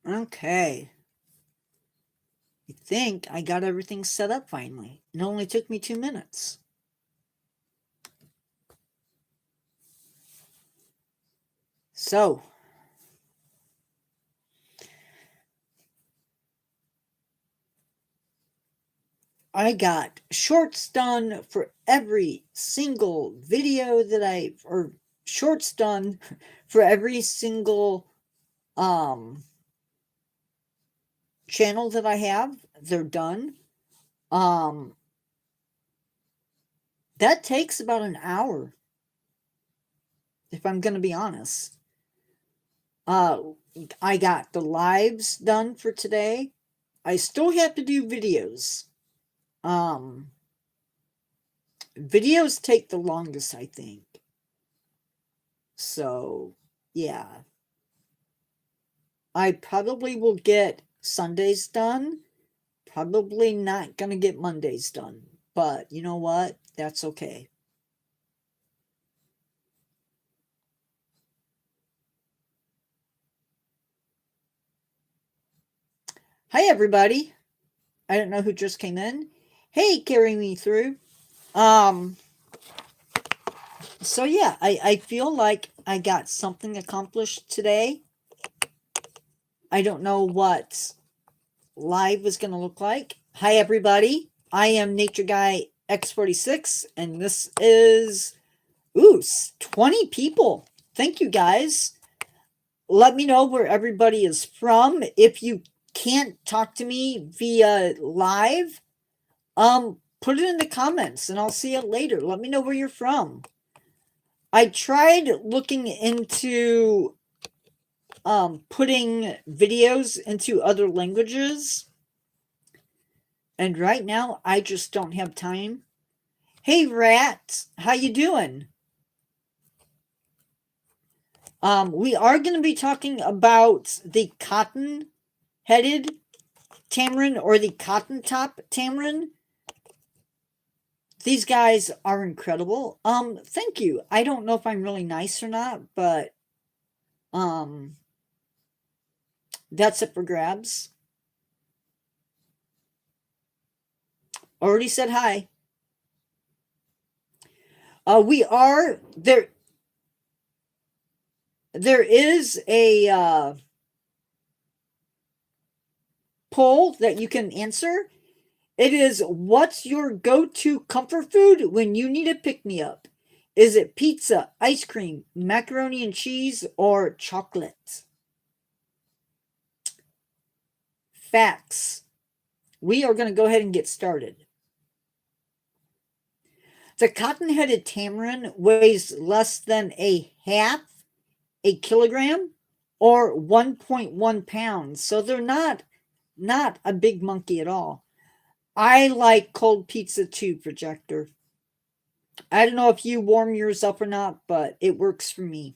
Okay. I think I got everything set up finally. It only took me 2 minutes. So, I got shorts done for every single video or shorts done for every single channel that I have. They're done. Um, that takes about an hour, if I'm going to be honest. Uh, I got the lives done for today. I still have to do videos. Um, videos take the longest, I think. So, yeah. I probably will get Sundays done. Probably not going to get Mondays done. But you know what? That's okay. Hi, everybody. I don't know who just came in. Hey, carry me through. Um, so yeah, I feel like I got something accomplished today. I don't know what live is going to look like. Hi, everybody. I am Nature Guy X46, and this is, 20 people. Thank you, guys. Let me know where everybody is from. If you can't talk to me via live, put it in the comments and I'll see it later. Let me know where you're from. I tried looking into putting videos into other languages, and right now I just don't have time. Hey Rat, how you doing? We are going to be talking about the cotton-headed tamarin, or the cotton top tamarin. These guys are incredible. Thank you. I don't know if I'm really nice or not, but um that's it for grabs. Already said hi. We are there. There is a poll that you can answer. It is, what's your go-to comfort food when you need a pick-me-up? Is it pizza, ice cream, macaroni and cheese, or chocolate? Facts. We are going to go ahead and get started. The cotton-headed tamarin weighs less than a kilogram, or 1.1 pounds. So they're not a big monkey at all. I like cold pizza too, Projector. I don't know if you warm yours up or not, but it works for me.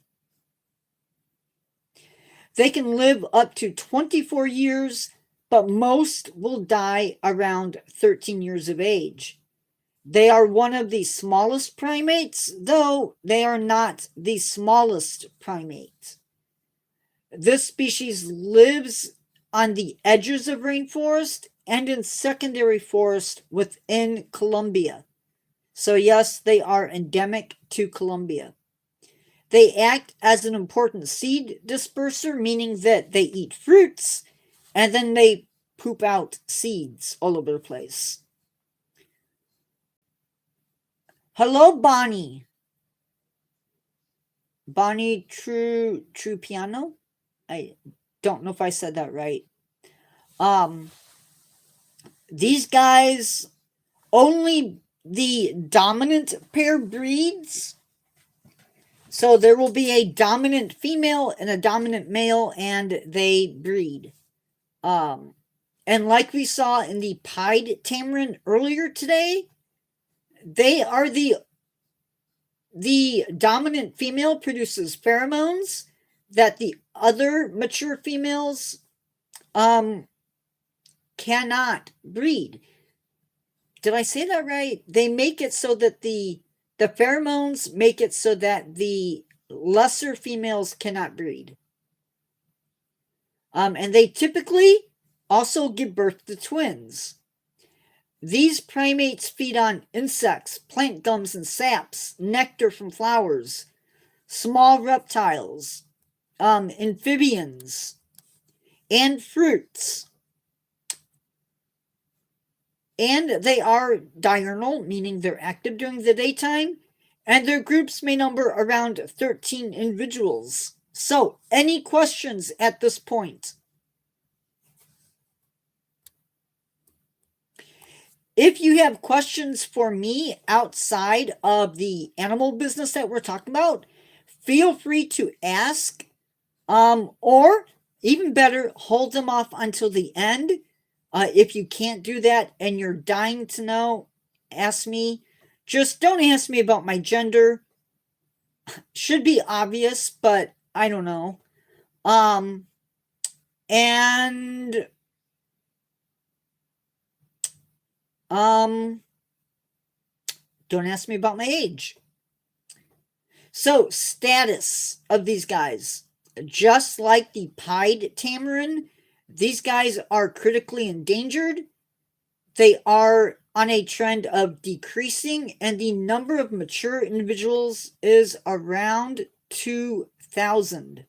They can live up to 24 years, but most will die around 13 years of age. They are one of the smallest primates, though they are not the smallest primate. This species lives on the edges of rainforest and in secondary forest within Colombia. So, yes, they are endemic to Colombia. They act as an important seed disperser, meaning that they eat fruits and then they poop out seeds all over the place. Hello, Bonnie. Bonnie True Piano. I don't know if I said that right. Um, these guys, only the dominant pair breeds. So there will be a dominant female and a dominant male, and they breed. And like we saw in the pied tamarin earlier today, they are the dominant female produces pheromones that the other mature females cannot breed. Did I say that right? They make it so that the pheromones make it so that the lesser females cannot breed. And they typically also give birth to twins. These primates feed on insects, plant gums and saps, nectar from flowers, small reptiles, amphibians, and fruits. And they are diurnal, meaning they're active during the daytime, and their groups may number around 13 individuals. So, any questions at this point? If you have questions for me outside of the animal business that we're talking about, feel free to ask, or even better, hold them off until the end. If you can't do that and you're dying to know, ask me. Just don't ask me about my gender. Should be obvious, but I don't know. And don't ask me about my age. So, status of these guys. Just like the pied tamarin, these guys are critically endangered. They are on a trend of decreasing, and the number of mature individuals is around 2,000.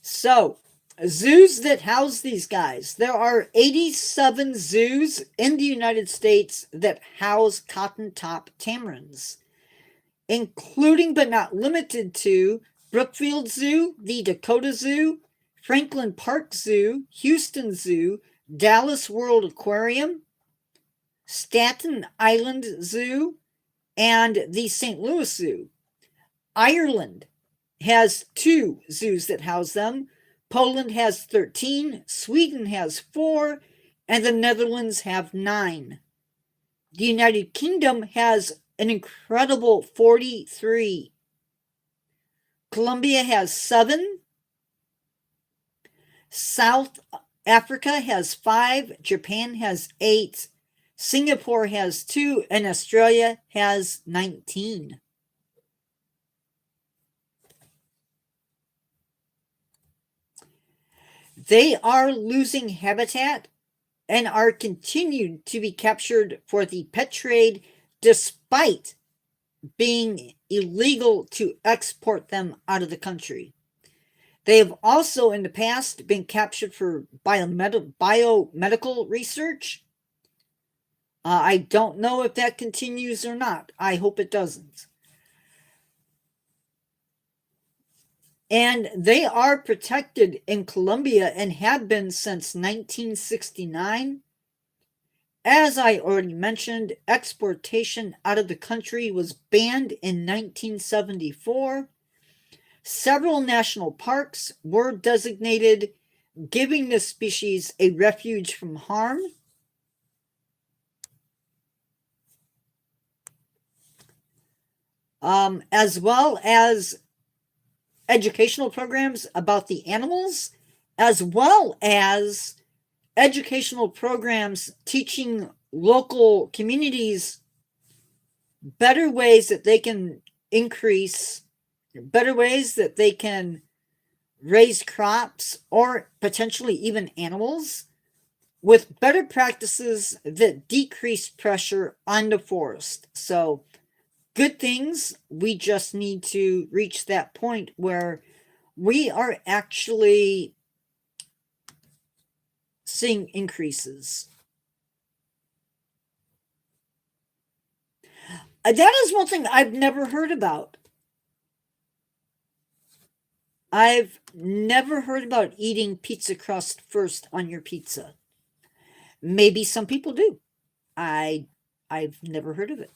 So, zoos that house these guys. There are 87 zoos in the United States that house cotton-top tamarins, including but not limited to Brookfield Zoo, the Dakota Zoo, Franklin Park Zoo, Houston Zoo, Dallas World Aquarium, Staten Island Zoo, and the St. Louis Zoo. Ireland has 2 zoos that house them. Poland has 13, Sweden has 4, and the Netherlands have 9. The United Kingdom has an incredible 43. Colombia has 7. South Africa has 5. Japan has 8. Singapore has 2. And Australia has 19. They are losing habitat and are continued to be captured for the pet trade despite being illegal to export them out of the country. They have also in the past been captured for biomedical research. I don't know if that continues or not. I hope it doesn't. And they are protected in Colombia and have been since 1969. As I already mentioned, exportation out of the country was banned in 1974. Several national parks were designated, giving the species a refuge from harm. As well as educational programs about the animals, as well as educational programs teaching local communities better ways that they can increase, better ways that they can raise crops or potentially even animals with better practices that decrease pressure on the forest. So, good things. We just need to reach that point where we are actually seeing increases. That is one thing I've never heard about. I've never heard about eating pizza crust first on your pizza. Maybe some people do. I've never heard of it.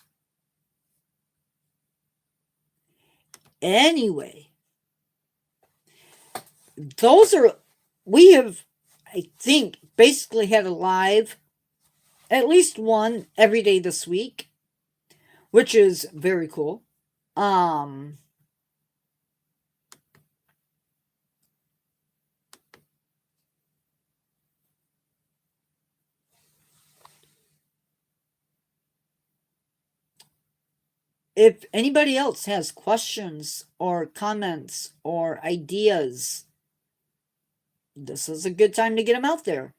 Anyway, we have, I think, basically had a live, at least one every day this week, which is very cool. Um, if anybody else has questions or comments or ideas, this is a good time to get them out there.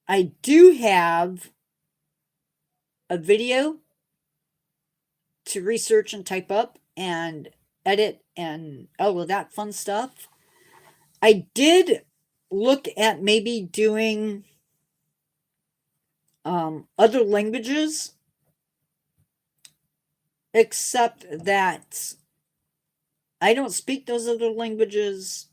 I do have a video to research and type up and edit and all of that fun stuff. I did look at maybe doing other languages, except that I don't speak those other languages.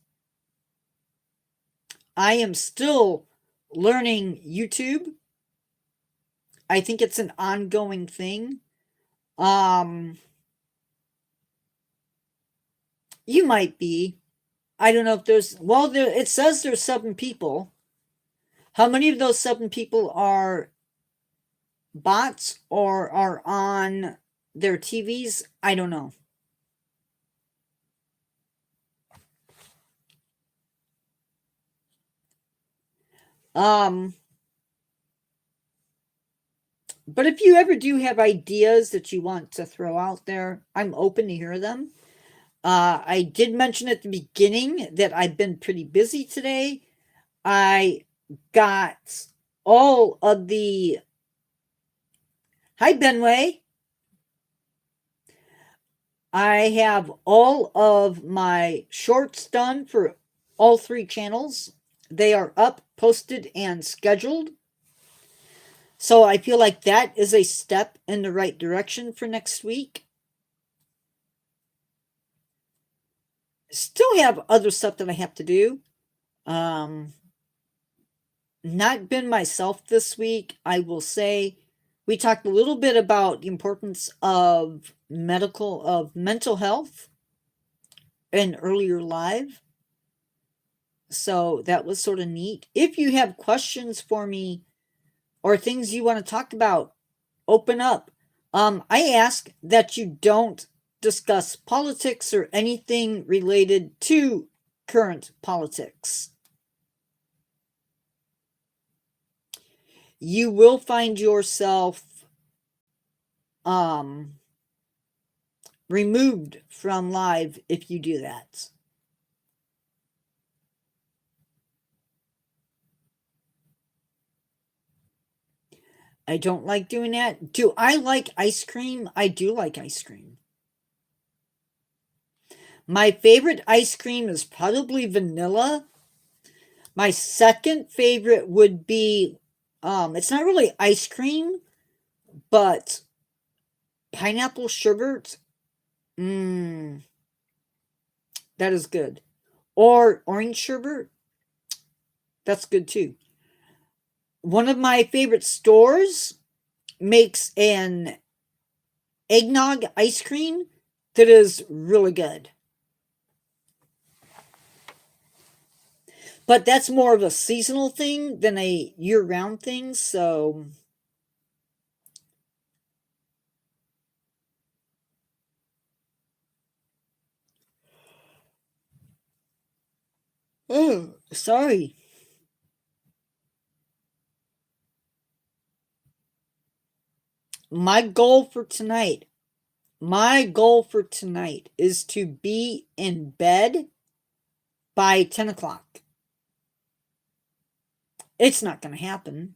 I am still learning YouTube. I think it's an ongoing thing. You might be. I don't know if there's, well, there, it says there's 7 people. How many of those 7 people are bots or are on their TVs? I don't know. But if you ever do have ideas that you want to throw out there, I'm open to hear them. I did mention at the beginning that I've been pretty busy today. I got all of the. Hi, Benway. I have all of my shorts done for all 3 channels. They are up, posted, and scheduled. So I feel like that is a step in the right direction for next week. Still have other stuff that I have to do. Not been myself this week, I will say. We talked a little bit about the importance of mental health in earlier live. So that was sort of neat. If you have questions for me or things you want to talk about, open up. I ask that you don't discuss politics or anything related to current politics. You will find yourself removed from live if you do that. I don't like doing that. Do I like ice cream? I do like ice cream. My favorite ice cream is probably vanilla. My second favorite would be it's not really ice cream, but pineapple sherbet. Mmm, that is good. Or orange sherbet. That's good too. One of my favorite stores makes an eggnog ice cream that is really good. But that's more of a seasonal thing than a year-round thing, so oh, sorry. My goal for tonight, my goal for tonight is to be in bed by 10 o'clock. It's not going to happen.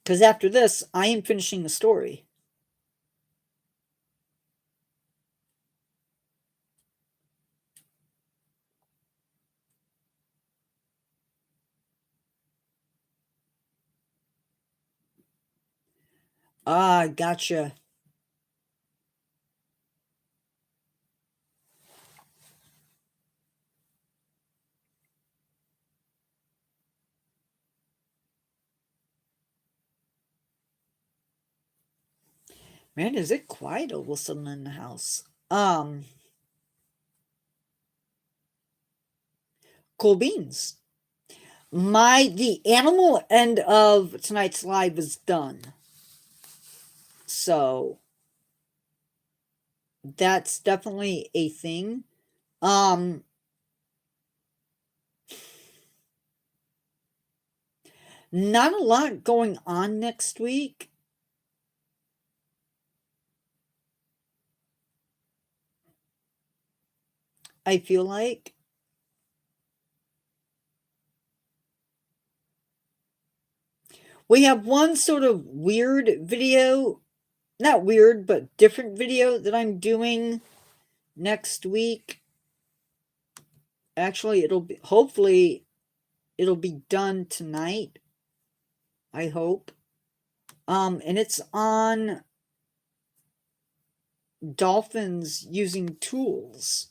Because after this, I am finishing the story. Ah, gotcha. Man, is it quiet all of a sudden in the house? Cool beans. The animal end of tonight's live is done. So that's definitely a thing. Um, not a lot going on next week. I feel like we have one sort of weird video, not weird, but different video that I'm doing next week. Actually, hopefully it'll be done tonight. I hope. And it's on dolphins using tools.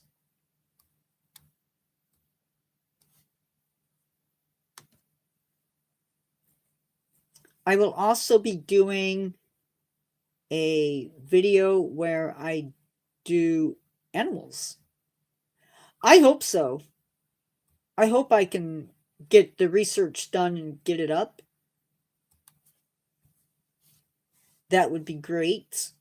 I will also be doing a video where I do animals. I hope so. I hope I can get the research done and get it up. That would be great.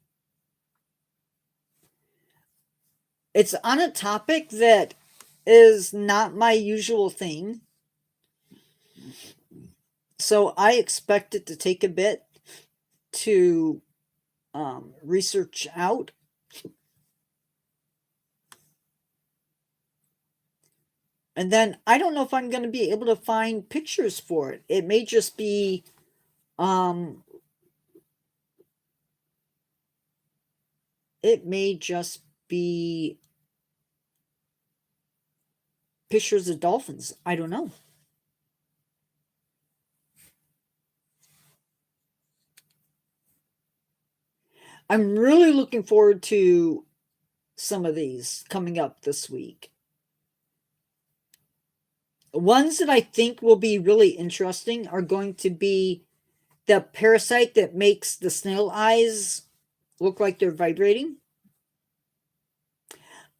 It's on a topic that is not my usual thing. So I expect it to take a bit to research out. And then I don't know if I'm going to be able to find pictures for it. It may just be pictures of dolphins. I don't know. I'm really looking forward to some of these coming up this week. Ones that I think will be really interesting are going to be the parasite that makes the snail eyes look like they're vibrating.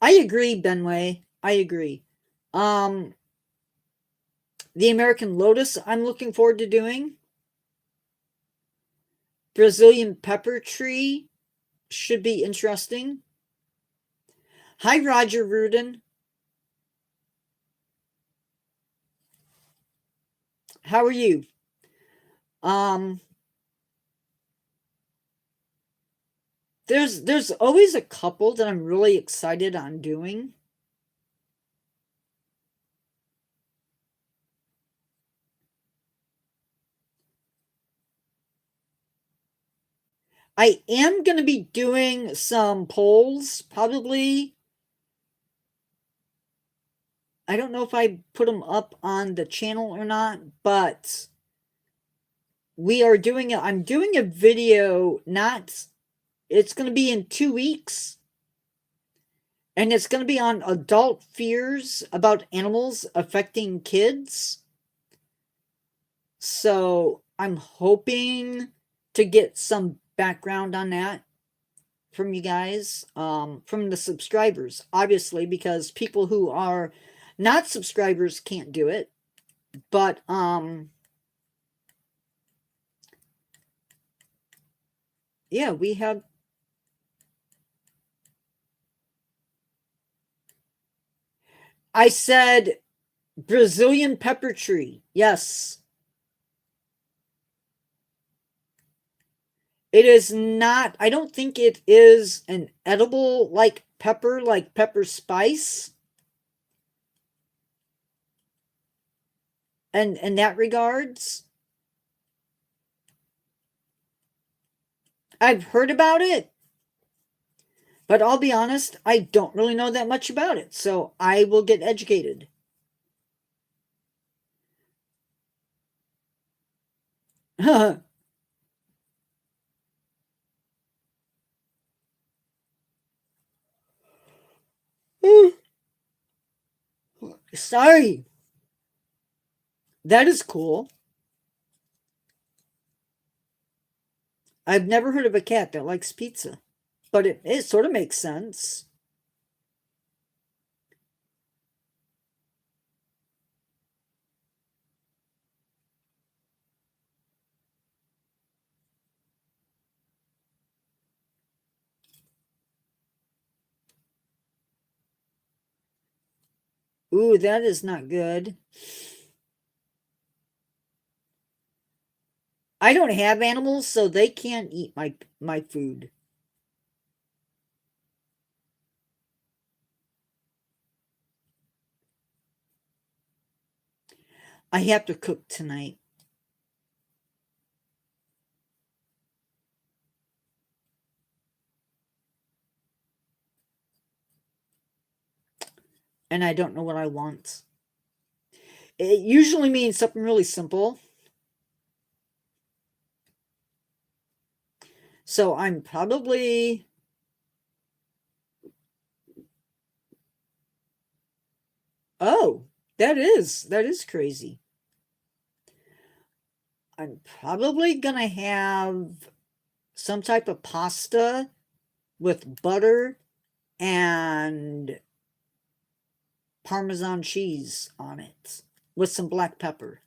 I agree, Benway. I agree. The American lotus, I'm looking forward to doing. Brazilian pepper tree should be interesting. Hi, Roger Rudin. How are you? There's always a couple that I'm really excited on doing. I am going to be doing some polls, probably. I don't know if I put them up on the channel or not, but I'm doing a video, it's going to be in 2 weeks. And it's going to be on adult fears about animals affecting kids. So I'm hoping to get some background on that from you guys, from the subscribers, obviously, because people who are not subscribers can't do it. But yeah, we have. I said Brazilian pepper tree. Yes. It is not, I don't think it is an edible like pepper spice. And in that regards, I've heard about it, but I'll be honest, I don't really know that much about it. So I will get educated. Sorry. That is cool. I've never heard of a cat that likes pizza, but it sort of makes sense. Ooh, that is not good. I don't have animals, so they can't eat my food. I have to cook tonight. And I don't know what I want. It usually means something really simple. So I'm probably... Oh, that is crazy. I'm probably gonna have some type of pasta with butter and Parmesan cheese on it with some black pepper.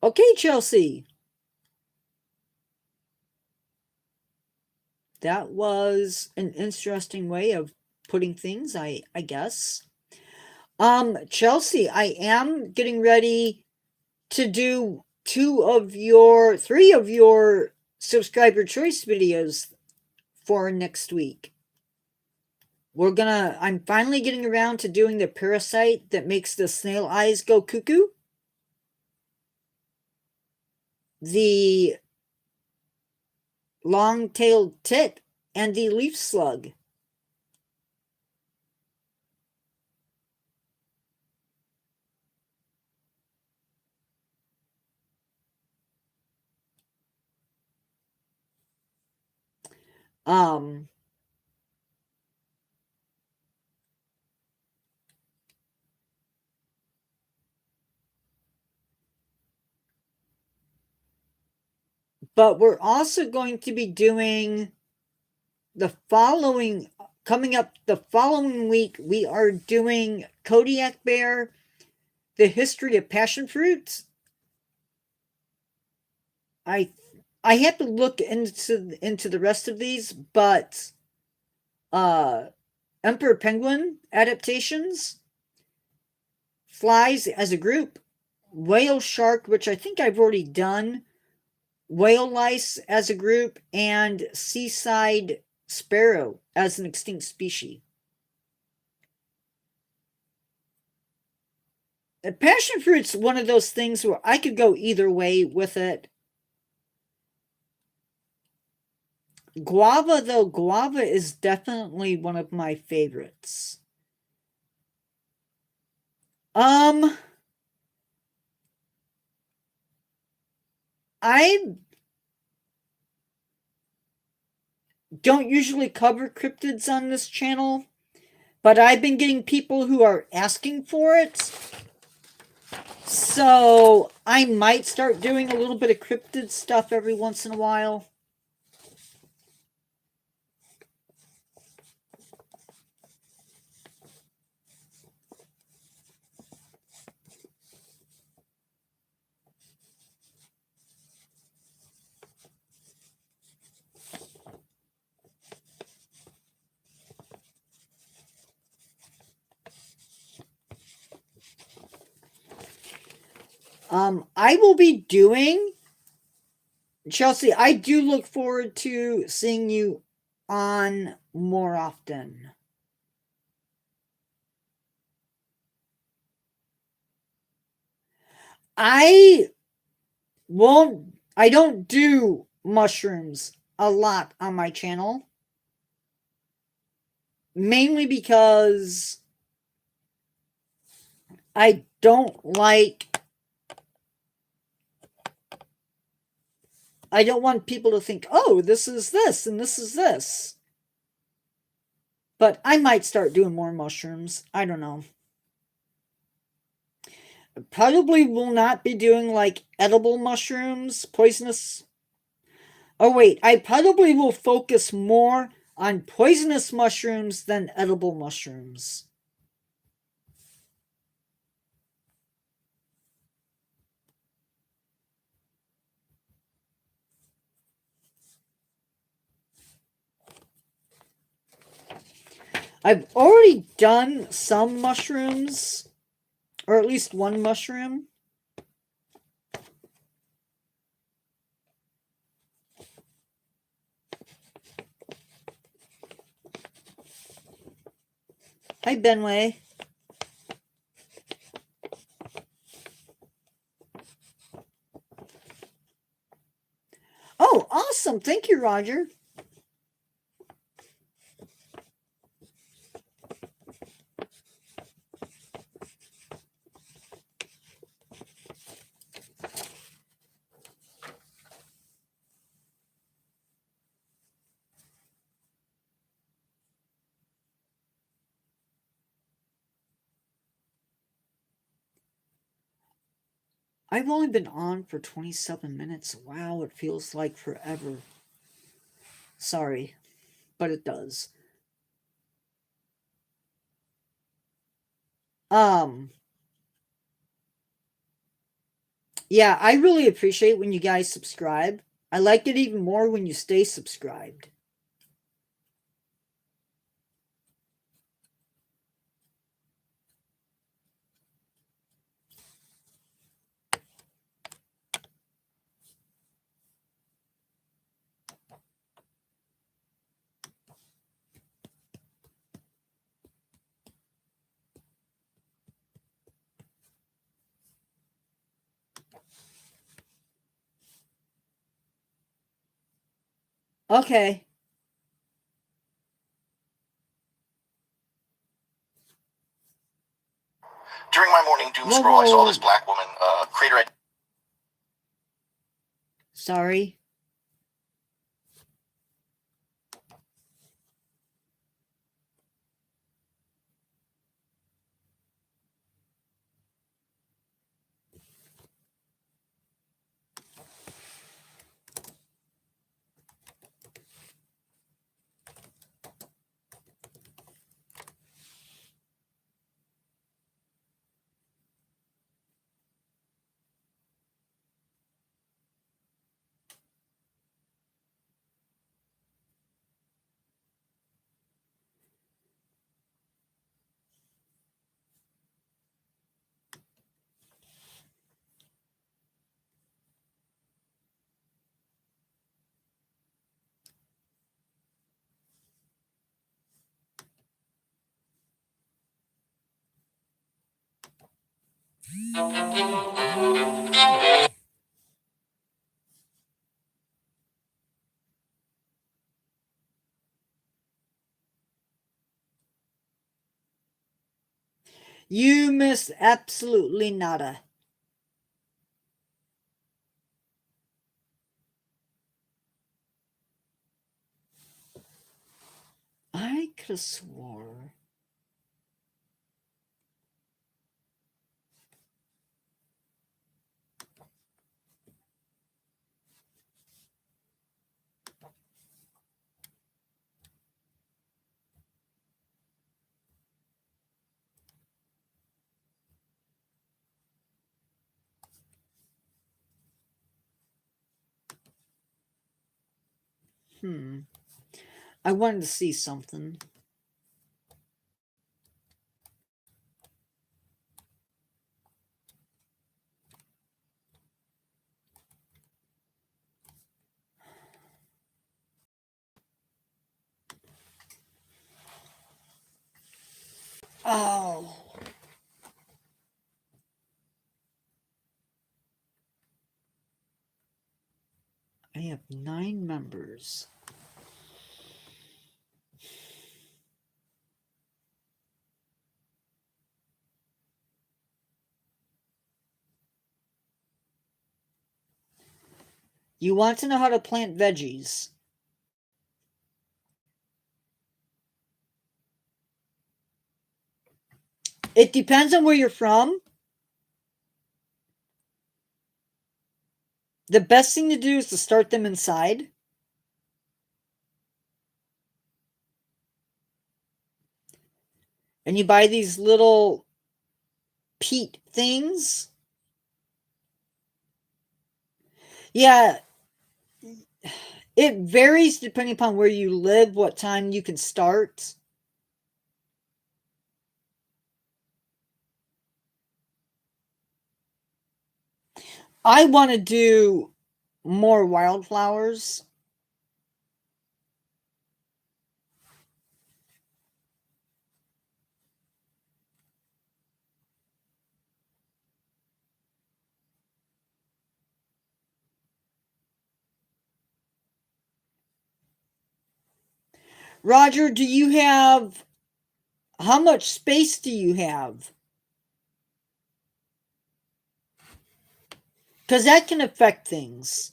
Okay, Chelsea. That was an interesting way of putting things, I guess. Chelsea, I am getting ready to do three of your subscriber choice videos for next week. I'm finally getting around to doing the parasite that makes the snail eyes go cuckoo, the long-tailed tit, and the leaf slug. Um, but we're also going to be doing the following, coming up the following week, we are doing Kodiak Bear, the history of passion fruits. I I have to look into the rest of these, but uh Emperor Penguin adaptations, flies as a group, whale shark, which I think I've already done, whale lice as a group, and seaside sparrow as an extinct species. Passion fruit's one of those things where I could go either way with it. Guava, though, guava is definitely one of my favorites. Um, I don't usually cover cryptids on this channel, but I've been getting people who are asking for it. So I might start doing a little bit of cryptid stuff every once in a while. I will be doing, Chelsea, I do look forward to seeing you on more often. I I don't do mushrooms a lot on my channel. Mainly because I don't I don't want people to think, oh, this is this and this is this. But I might start doing more mushrooms. I don't know. Probably will not be doing like edible mushrooms, poisonous. Oh, wait, I probably will focus more on poisonous mushrooms than edible mushrooms. I've already done some mushrooms, or at least one mushroom. Hi, Benway. Oh, awesome. Thank you, Roger. I've only been on for 27 minutes. Wow, it feels like forever. Sorry, but it does. Um, yeah, I really appreciate when you guys subscribe. I like it even more when you stay subscribed. Okay. During my morning doom scroll, I saw this black woman, creator. Sorry. You missed absolutely nada. I could have swore. I wanted to see something. Oh. I have 9 members. You want to know how to plant veggies. It depends on where you're from. The best thing to do is to start them inside. And you buy these little peat things. Yeah, it varies depending upon where you live, what time you can start. I want to do more wildflowers. Roger, do you have, how much space do you have? Because that can affect things.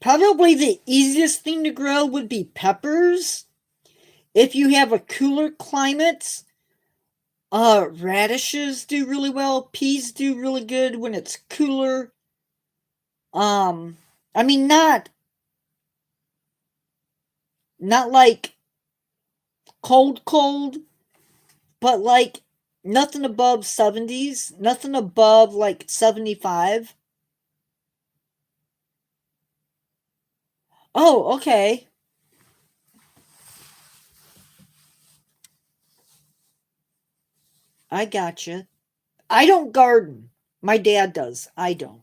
Probably the easiest thing to grow would be peppers. If you have a cooler climate, radishes do really well. Peas do really good when it's cooler. I mean, not like cold, but like nothing above 70s, nothing above like 75. Oh, okay. I gotcha. I don't garden. My dad does. I don't.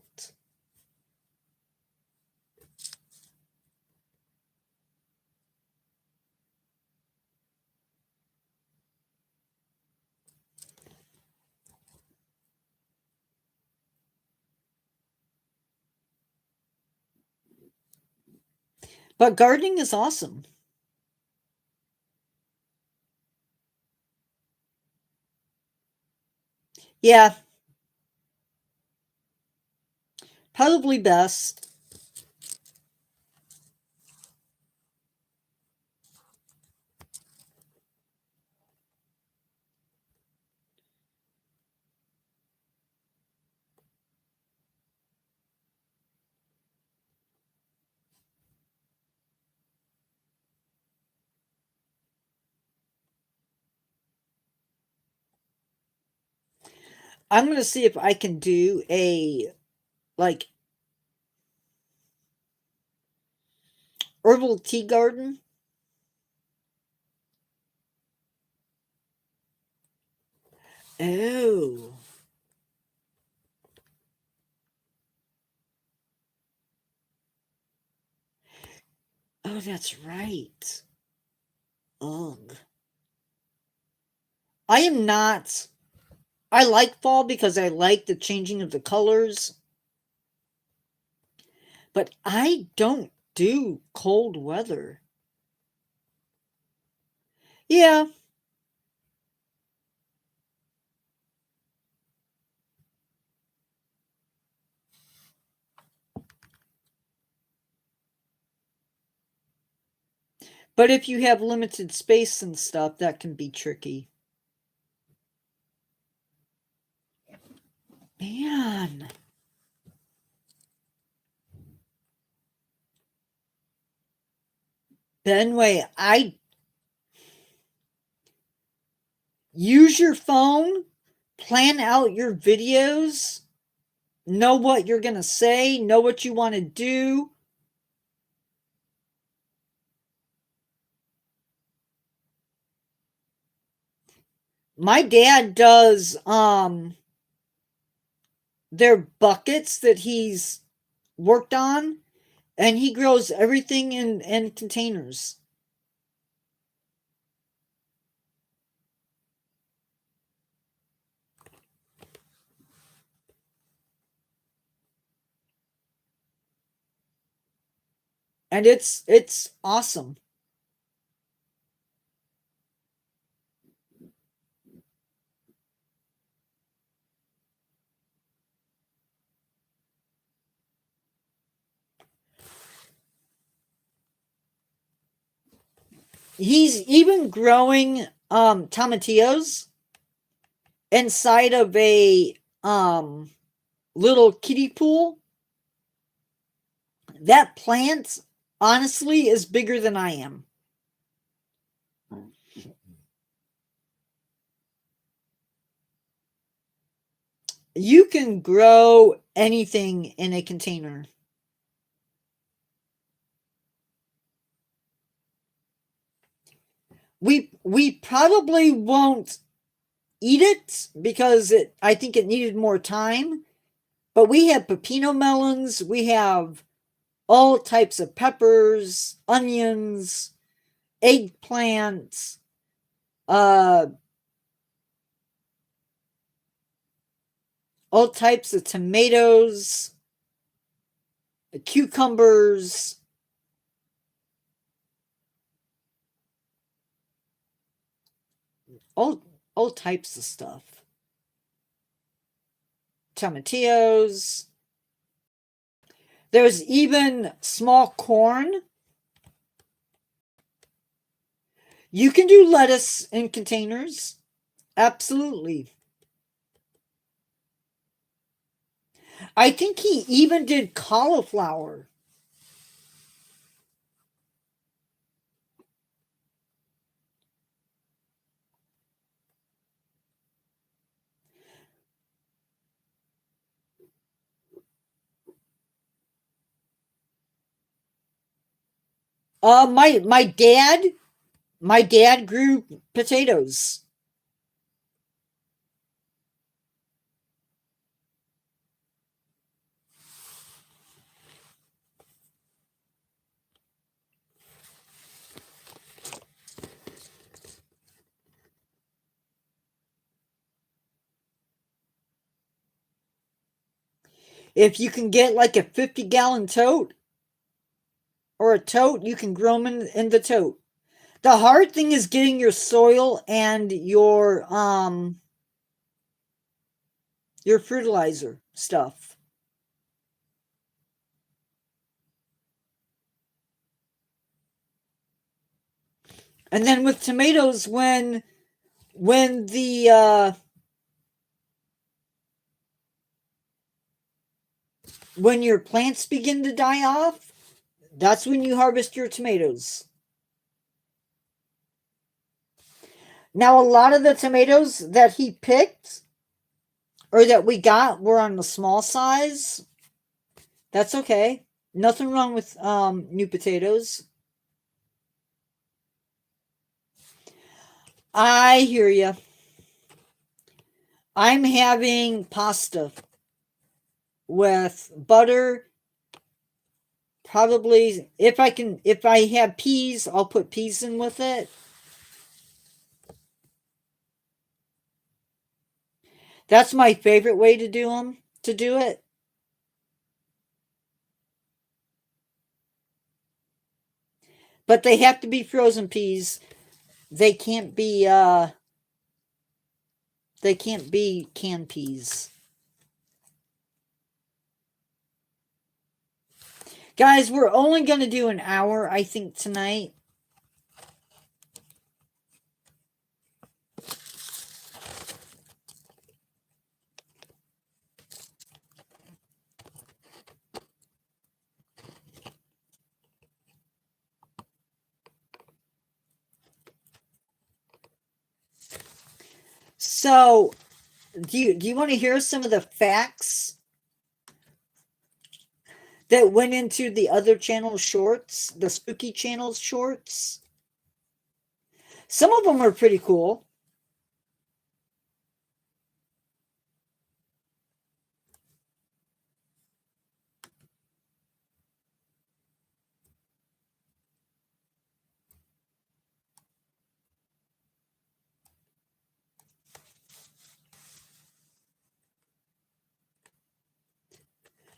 But gardening is awesome. Yeah, probably best. I'm going to see if I can do a like herbal tea garden. Oh. Oh, that's right. Ugh. I am not. I like fall because I like the changing of the colors, but I don't do cold weather. Yeah, but if you have limited space and stuff, that can be tricky. Man. Benway, I use your phone, plan out your videos, know what you're going to say, know what you want to do. My dad does their buckets that he's worked on, and he grows everything in containers. And it's awesome. He's even growing tomatillos inside of a little kiddie pool. That plant honestly is bigger than I am. You can grow anything in a container. we probably won't eat it because I think it needed more time. But we have pepino melons, we have all types of peppers, onions, eggplants, all types of tomatoes, cucumbers, all types of stuff. Tomatillos. There's even small corn. You can do lettuce in containers. Absolutely. I think he even did cauliflower. My dad grew potatoes. If you can get like a 50-gallon tote or a tote, you can grow them in the tote. The hard thing is getting your soil and your fertilizer stuff. And then with tomatoes, when the when your plants begin to die off, that's when you harvest your tomatoes. Now, a lot of the tomatoes that he picked or that we got were on the small size. That's okay. Nothing wrong with new potatoes. I hear you. I'm having pasta with butter. Probably if I have peas, I'll put peas in with it. That's my favorite way to do it. But they have to be frozen peas. They can't be canned peas. Guys, we're only going to do an hour, I think, tonight. So, do you want to hear some of the facts that went into the other channel shorts, the Spooky Channel shorts? Some of them are pretty cool.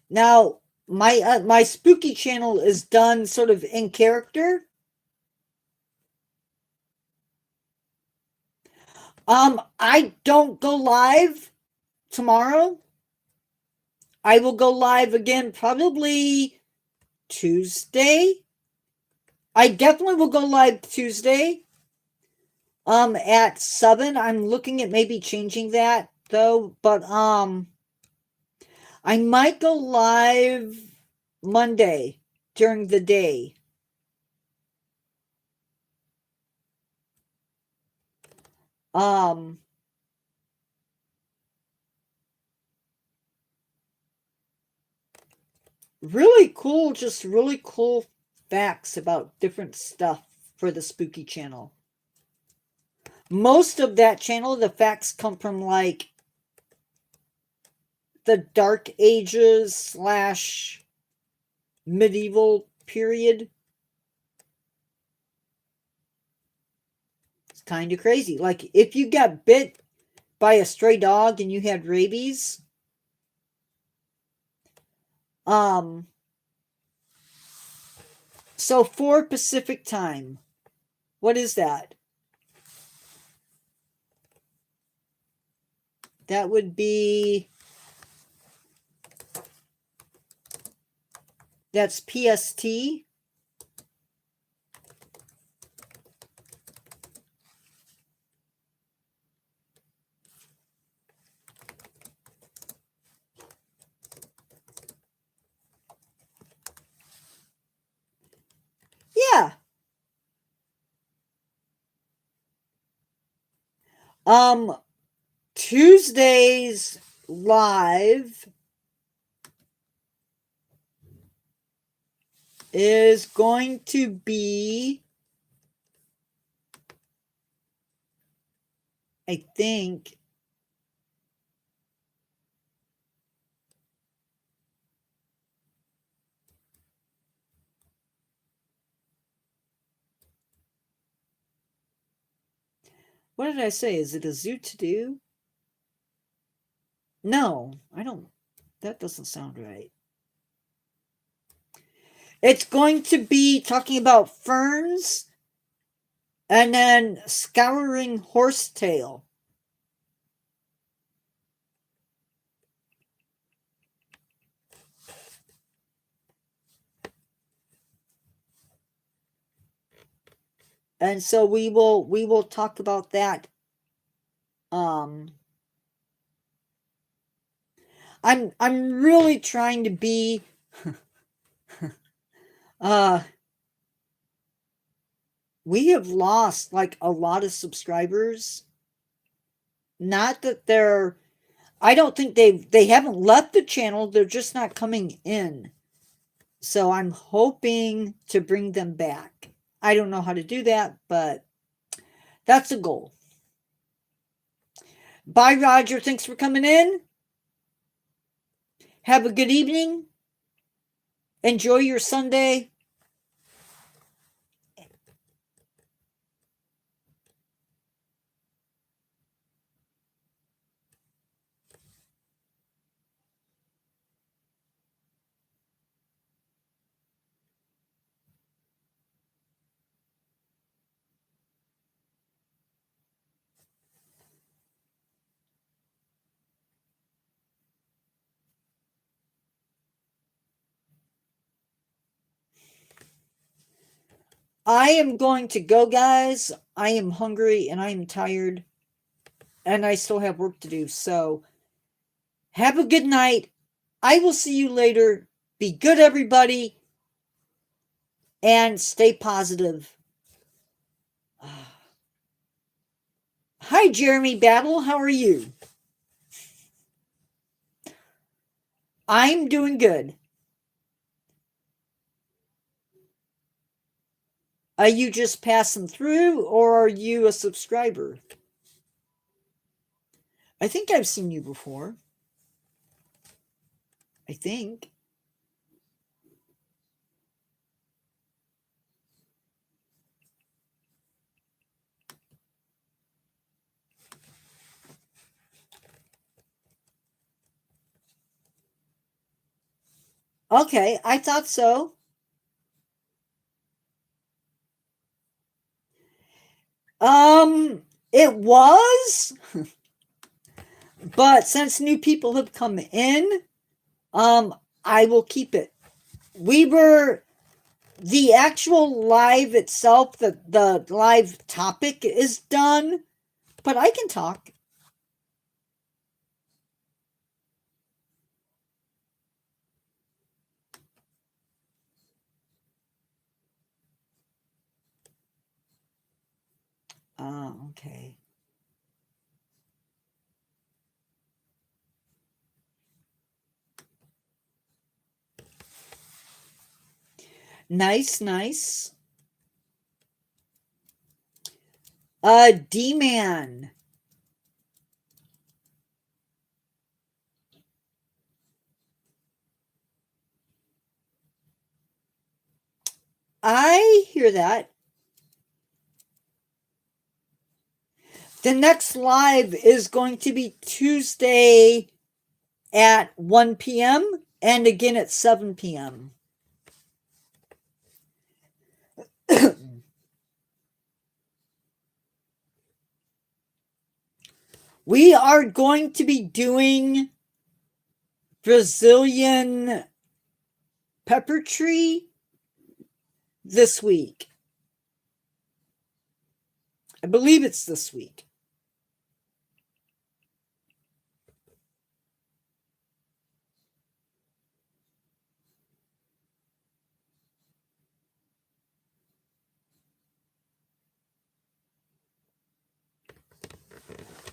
Now, my Spooky Channel is done sort of in character. I don't go live tomorrow. I will go live again probably Tuesday. I definitely will go live Tuesday. At 7. I'm looking at maybe changing that though, but I might go live Monday during the day. Really cool, just really cool facts about different stuff for the Spooky Channel. most of that channel, the facts come from like the Dark Ages / medieval period. It's kind of crazy. Like if you got bit by a stray dog and you had rabies, so 4 Pacific time. What is that? That would be, that's PST. Yeah. Tuesday's live is going to be, I think, what did I say? Is it a zoo to do? No, I don't. That doesn't sound right. It's going to be talking about ferns and then scouring horsetail. And so we will talk about that. I'm really trying to be we have lost like a lot of subscribers. Not that they're, I don't think they haven't left the channel, they're just not coming in. So I'm hoping to bring them back. I don't know how to do that, but that's a goal. Bye, Roger. Thanks for coming in. Have a good evening. Enjoy your Sunday. I am going to go, guys. I am hungry and I am tired. And I still have work to do. So have a good night. I will see you later. Be good, everybody. And stay positive. Hi, Jeremy Battle. How are you? I'm doing good. Are you just passing through or are you a subscriber? I think I've seen you before. I think. Okay, I thought so. It was, but since new people have come in, I will keep it. The actual live itself, the live topic is done, but I can talk. Okay. Nice, nice. D-Man. I hear that. The next live is going to be Tuesday at 1 p.m. and again at 7 p.m. We are going to be doing Brazilian pepper tree this week. I believe it's this week.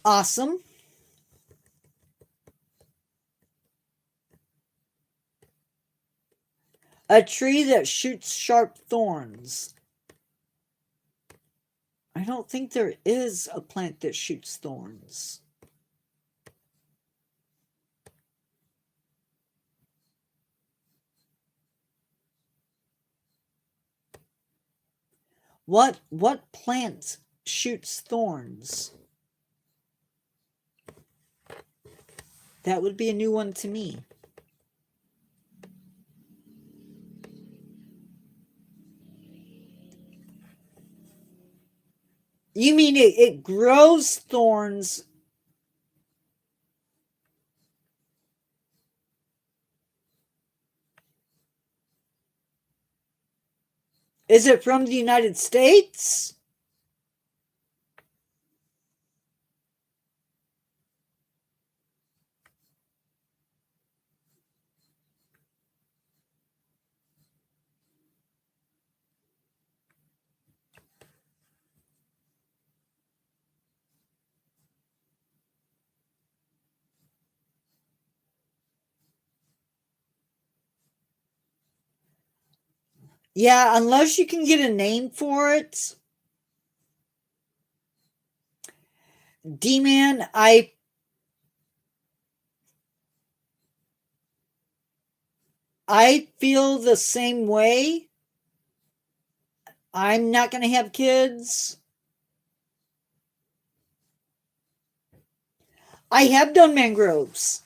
Awesome. A tree that shoots sharp thorns. I don't think there is a plant that shoots thorns. What plant shoots thorns? That would be a new one to me. You mean it grows thorns? Is it from the United States? Yeah, unless you can get a name for it. D-Man, I feel the same way. I'm not going to have kids. I have done mangroves.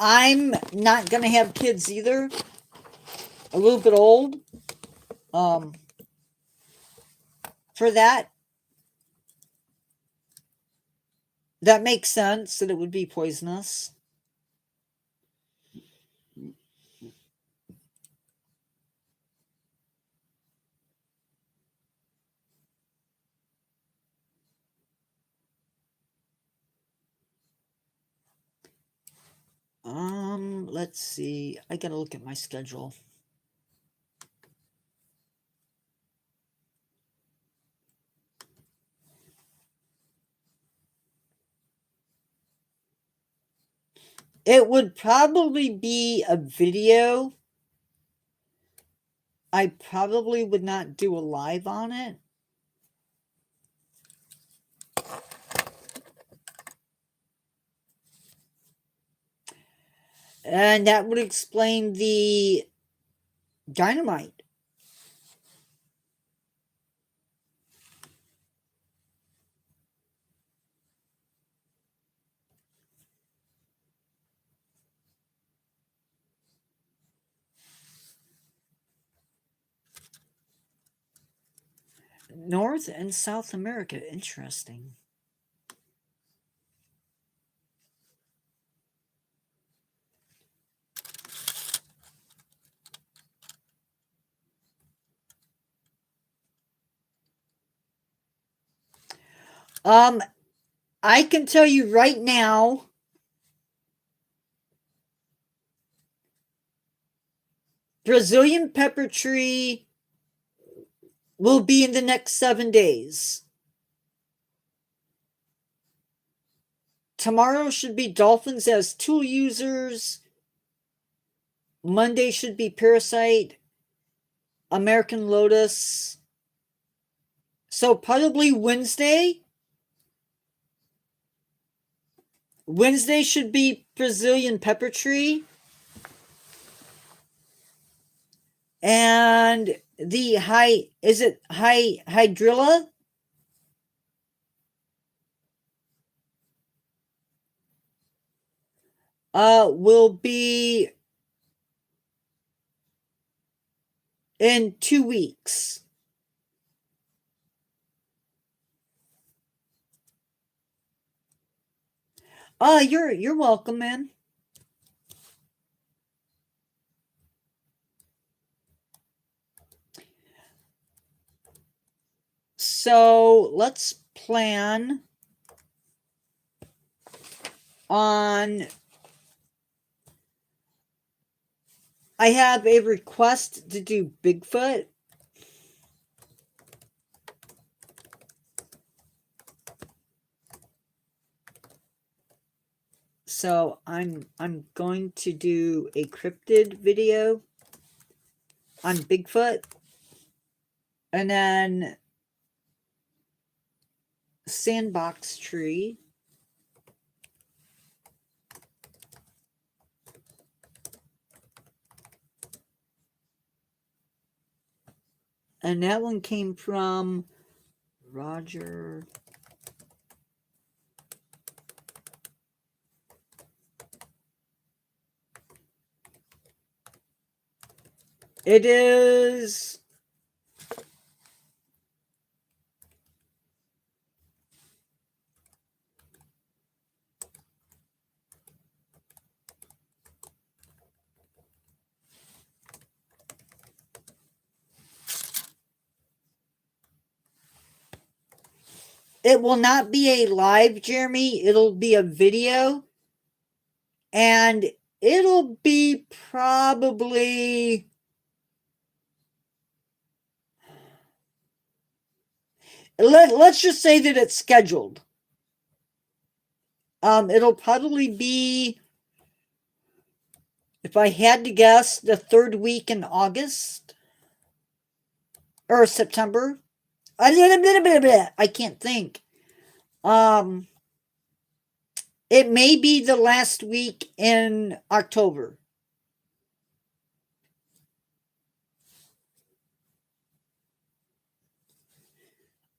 I'm not going to have kids either. A little bit old. For that. That makes sense that it would be poisonous. Let's see. I gotta look at my schedule. It would probably be a video. I probably would not do a live on it. And that would explain the dynamite. North and South America. Interesting. I can tell you right now, Brazilian pepper tree will be in the next 7 days. Tomorrow should be dolphins as tool users. Monday should be parasite, American lotus. So probably Wednesday. Wednesday should be Brazilian pepper tree. And the hydrilla? Will be in 2 weeks. You're welcome, man. So let's plan on. I have a request to do Bigfoot. So I'm going to do a cryptid video on Bigfoot, and then sandbox tree. And that one came from Roger. It is it will not be a live, Jeremy. It'll be a video. And it'll be probably let's just say that it's scheduled. It'll probably be, if I had to guess, the 3rd week in August or September. I can't think. It may be the last week in October.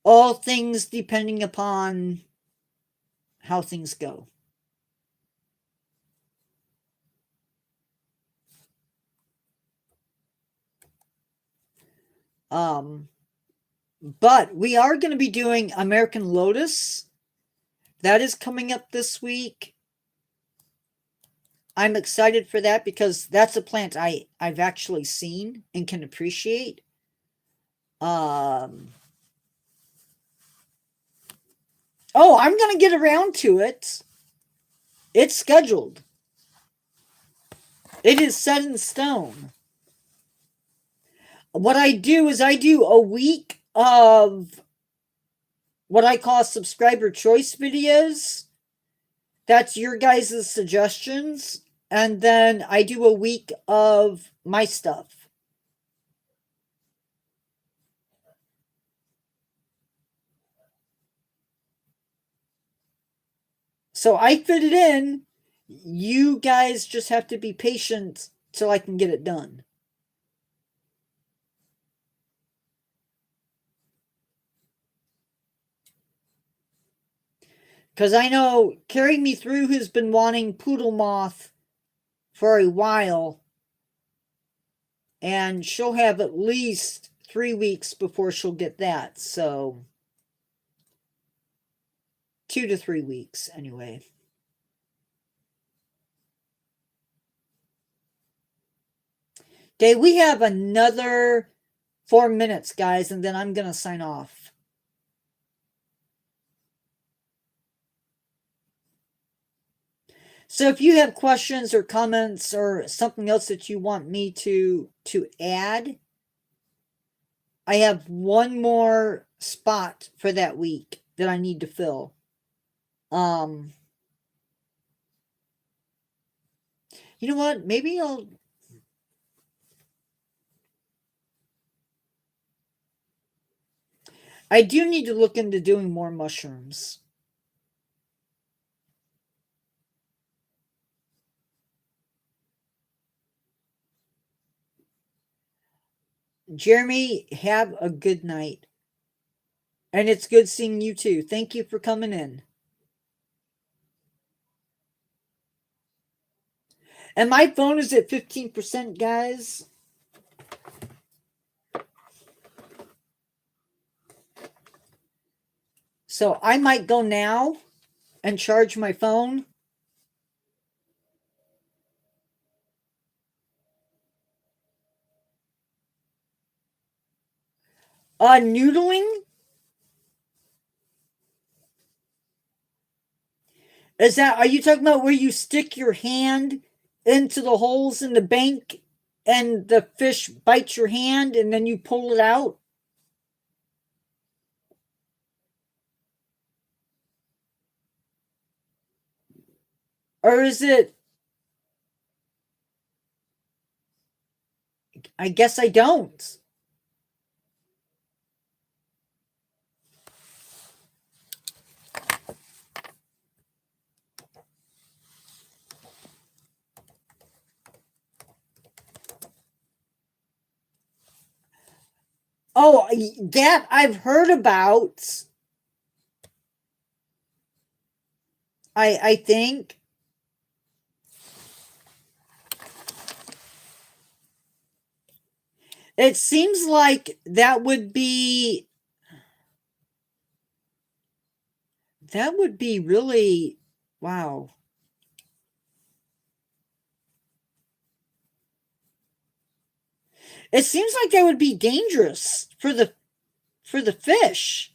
All things depending upon how things go. But we are going to be doing American Lotus. That is coming up this week. I'm excited for that because that's a plant I've actually seen and can appreciate. Oh, I'm going to get around to it. It's scheduled. It is set in stone. What I do is I do a week of what I call subscriber choice videos. That's your guys' suggestions. And then I do a week of my stuff. So I fit it in. You guys just have to be patient till I can get it done. Because I know Carry Me Through has been wanting Poodle Moth for a while. And she'll have at least 3 weeks before she'll get that. So 2 to 3 weeks anyway. Okay, we have another 4 minutes, guys, and then I'm going to sign off. So if you have questions or comments or something else that you want me to add, I have one more spot for that week that I need to fill. You know what? Maybe I do need to look into doing more mushrooms. Jeremy, have a good night. And it's good seeing you too. Thank you for coming in. And my phone is at 15%, guys. So I might go now and charge my phone. Noodling? Are you talking about where you stick your hand into the holes in the bank and the fish bites your hand and then you pull it out? Or is it? I guess I don't. Oh, that I've heard about. I think. It seems like that would be really wow. It seems like that would be dangerous for the fish.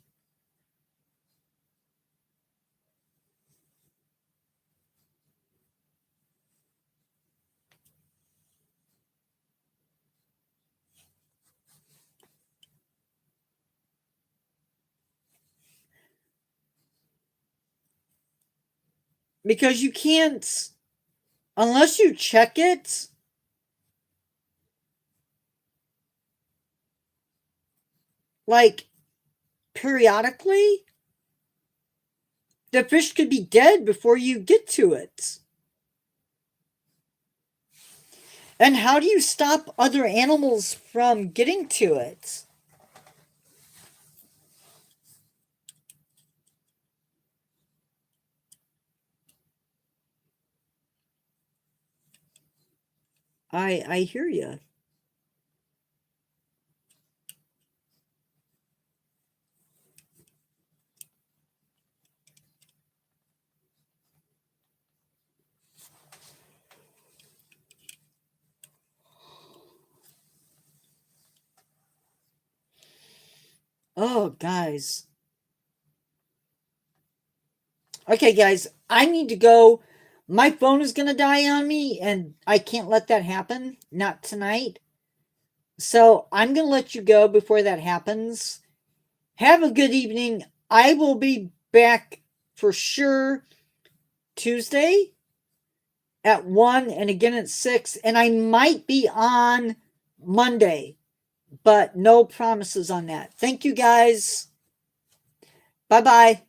Because you can't, unless you check it, like periodically, the fish could be dead before you get to it. And how do you stop other animals from getting to it? I hear you. Oh, guys. Okay, guys, I need to go. My phone is going to die on me, and I can't let that happen. Not tonight. So I'm going to let you go before that happens. Have a good evening. I will be back for sure Tuesday at 1 and again at 6. And I might be on Monday, but no promises on that. Thank you, guys. Bye bye.